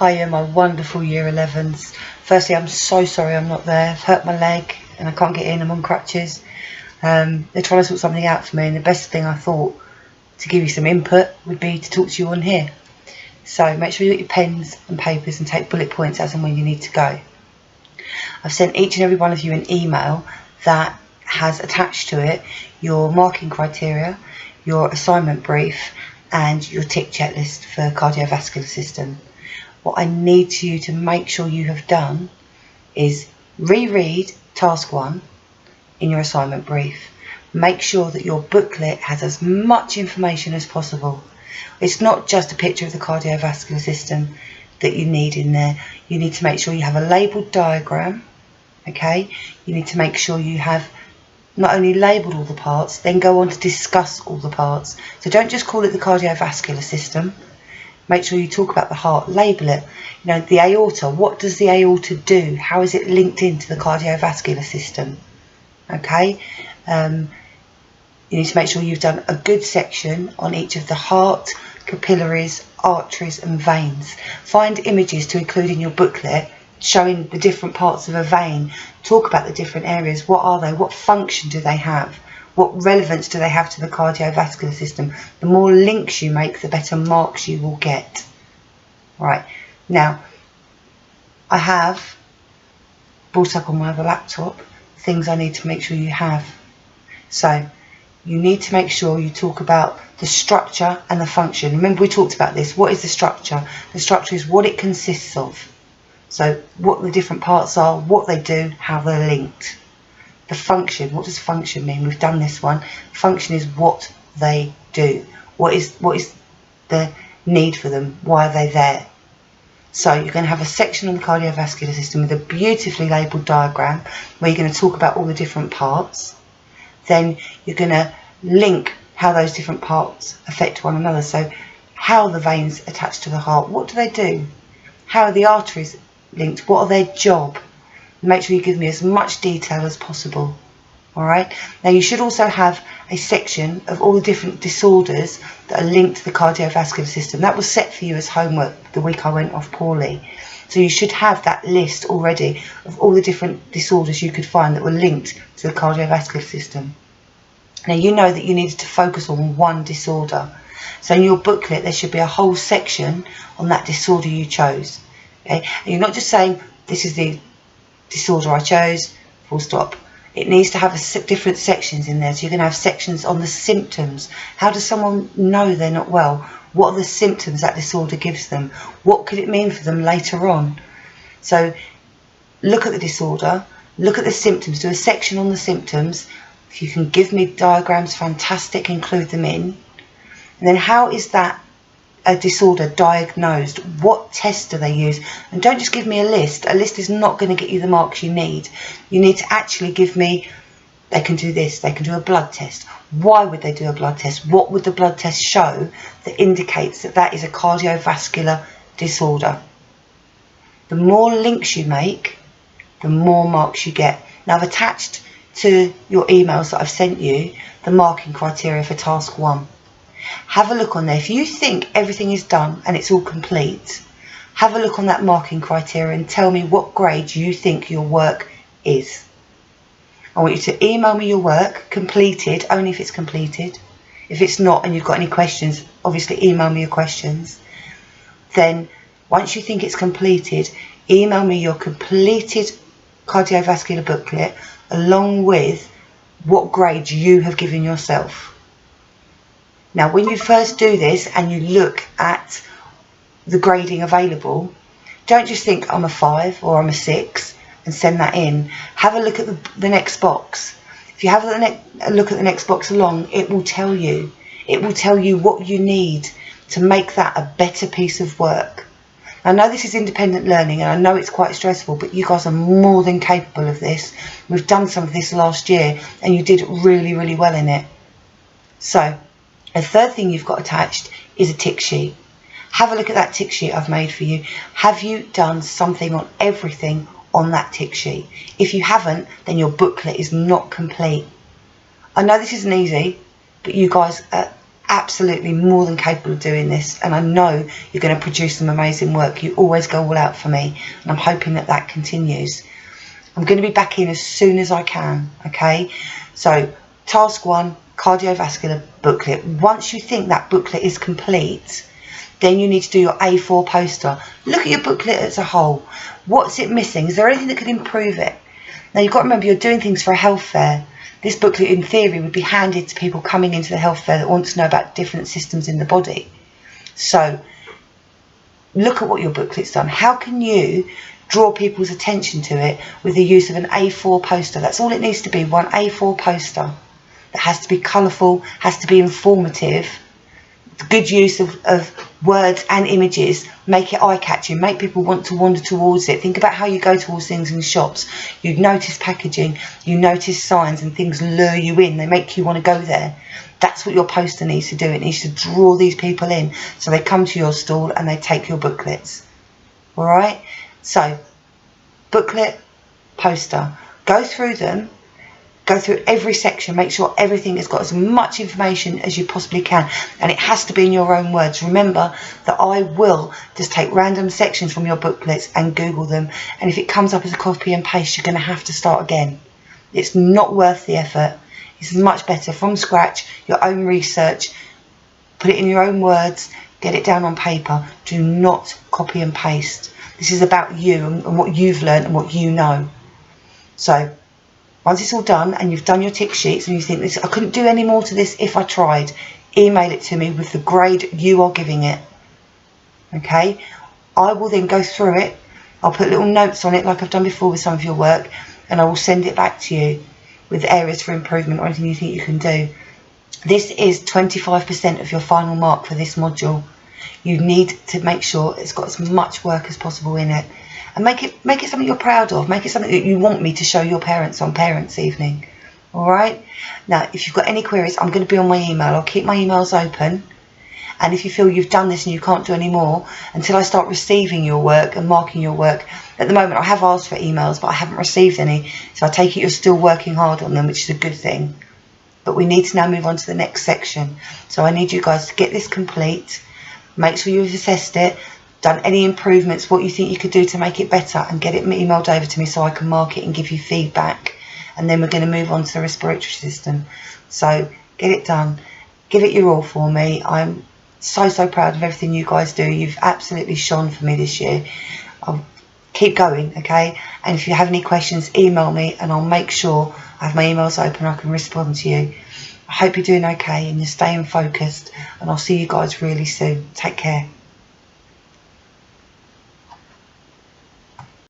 Hiya, my wonderful Year 11s. Firstly, I'm so sorry I'm not there. I've hurt my leg and I can't get in. I'm on crutches. They're trying to sort something out for me, and the best thing I thought to give you some input would be to talk to you on here. So make sure you get your pens and papers and take bullet points as and when you need to go. I've sent each and every one of you an email that has attached to it your marking criteria, your assignment brief and your tick checklist for cardiovascular system. What I need you to make sure you have done is reread task 1 in your assignment brief. Make sure that your booklet has as much information as possible. It's not just a picture of the cardiovascular system that you need in there. You need to make sure you have a labelled diagram, okay? You need to make sure you have not only labelled all the parts, then go on to discuss all the parts. So don't just call it the cardiovascular system. Make sure you talk about the heart, label it. You know, the aorta, what does the aorta do? How is it linked into the cardiovascular system? Okay? You need to make sure you've done a good section on each of the heart, capillaries, arteries and veins. Find images to include in your booklet showing the different parts of a vein. Talk about the different areas. What are they? What function do they have? What relevance do they have to the cardiovascular system? The more links you make, the better marks you will get. Right, now I have brought up on my other laptop things I need to make sure you have. So you need to make sure you talk about the structure and the function. Remember we talked about this. What is the structure? The structure is what it consists of. So what the different parts are, what they do, how they're linked. The function, what does function mean? We've done this one. Function is what they do. What is the need for them? Why are they there? So you're going to have a section on the cardiovascular system with a beautifully labelled diagram where you're going to talk about all the different parts. Then you're going to link how those different parts affect one another. So how the veins attach to the heart, what do they do? How are the arteries linked? What are their job? Make sure you give me as much detail as possible. Alright, now you should also have a section of all the different disorders that are linked to the cardiovascular system. That was set for you as homework the week I went off poorly. So you should have that list already of all the different disorders you could find that were linked to the cardiovascular system. Now you know that you needed to focus on one disorder. So in your booklet there should be a whole section on that disorder you chose. Okay? And you're not just saying this is the disorder I chose, full stop. It needs to have different sections in there. So you're going to have sections on the symptoms. How does someone know they're not well? What are the symptoms that disorder gives them? What could it mean for them later on? So look at the disorder, look at the symptoms, do a section on the symptoms. If you can give me diagrams, fantastic, include them in. And then how is that a disorder diagnosed? What tests do they use? And don't just give me a list. A list is not going to get you the marks you need. You need to actually give me, they can do this, they can do a blood test. Why would they do a blood test? What would the blood test show that indicates that that is a cardiovascular disorder? The more links you make, the more marks you get. Now I've attached to your emails that I've sent you the marking criteria for task 1. Have a look on there. If you think everything is done and it's all complete, have a look on that marking criteria and tell me what grade you think your work is. I want you to email me your work, completed, only if it's completed. If it's not and you've got any questions, obviously email me your questions. Then, once you think it's completed, email me your completed cardiovascular booklet along with what grade you have given yourself. Now, when you first do this and you look at the grading available, don't just think I'm a 5 or I'm a 6 and send that in. Have a look at the next box. If you have a look at the next box along, it will tell you. It will tell you what you need to make that a better piece of work. I know this is independent learning and I know it's quite stressful, but you guys are more than capable of this. We've done some of this last year and you did really, really well in it. So, a third thing you've got attached is a tick sheet. Have a look at that tick sheet I've made for you. Have you done something on everything on that tick sheet? If you haven't, then your booklet is not complete. I know this isn't easy, but you guys are absolutely more than capable of doing this, and I know you're going to produce some amazing work. You always go all out for me, and I'm hoping that that continues. I'm going to be back in as soon as I can, okay? So task 1, cardiovascular booklet. Once you think that booklet is complete, then you need to do your A4 poster. Look at your booklet as a whole. What's it missing? Is there anything that could improve it? Now you've got to remember, you're doing things for a health fair. This booklet in theory would be handed to people coming into the health fair that want to know about different systems in the body. So look at what your booklet's done. How can you draw people's attention to it with the use of an A4 poster? That's all it needs to be, one A4 poster. That has to be colourful, has to be informative. Good use of words and images, make it eye-catching, make people want to wander towards it. Think about how you go towards things in shops. You notice packaging, you notice signs, and things lure you in, they make you want to go there. That's what your poster needs to do. It needs to draw these people in so they come to your stall and they take your booklets. Alright, so booklet, poster, go through them. Go through every section, make sure everything has got as much information as you possibly can, and it has to be in your own words. Remember that I will just take random sections from your booklets and Google them, and if it comes up as a copy and paste, you're going to have to start again. It's not worth the effort. It's much better from scratch, your own research, put it in your own words, get it down on paper. Do not copy and paste. This is about you and what you've learned and what you know. So once it's all done and you've done your tick sheets and you think, I couldn't do any more to this if I tried, email it to me with the grade you are giving it. Okay, I will then go through it. I'll put little notes on it like I've done before with some of your work, and I will send it back to you with areas for improvement or anything you think you can do. This is 25% of your final mark for this module. You need to make sure it's got as much work as possible in it. And make it something you're proud of. Make it something that you want me to show your parents on Parents' Evening. Alright? Now, if you've got any queries, I'm going to be on my email. I'll keep my emails open. And if you feel you've done this and you can't do any more, until I start receiving your work and marking your work, at the moment I have asked for emails, but I haven't received any. So I take it you're still working hard on them, which is a good thing. But we need to now move on to the next section. So I need you guys to get this complete. Make sure you've assessed it, done any improvements, what you think you could do to make it better, and get it emailed over to me so I can mark it and give you feedback. And then we're going to move on to the respiratory system. So get it done, give it your all for me. I'm so proud of everything you guys do. You've absolutely shone for me this year. I'll keep going, okay? And if you have any questions, email me and I'll make sure I have my emails open, I can respond to you. I hope you're doing okay and you're staying focused, and I'll see you guys really soon. Take care.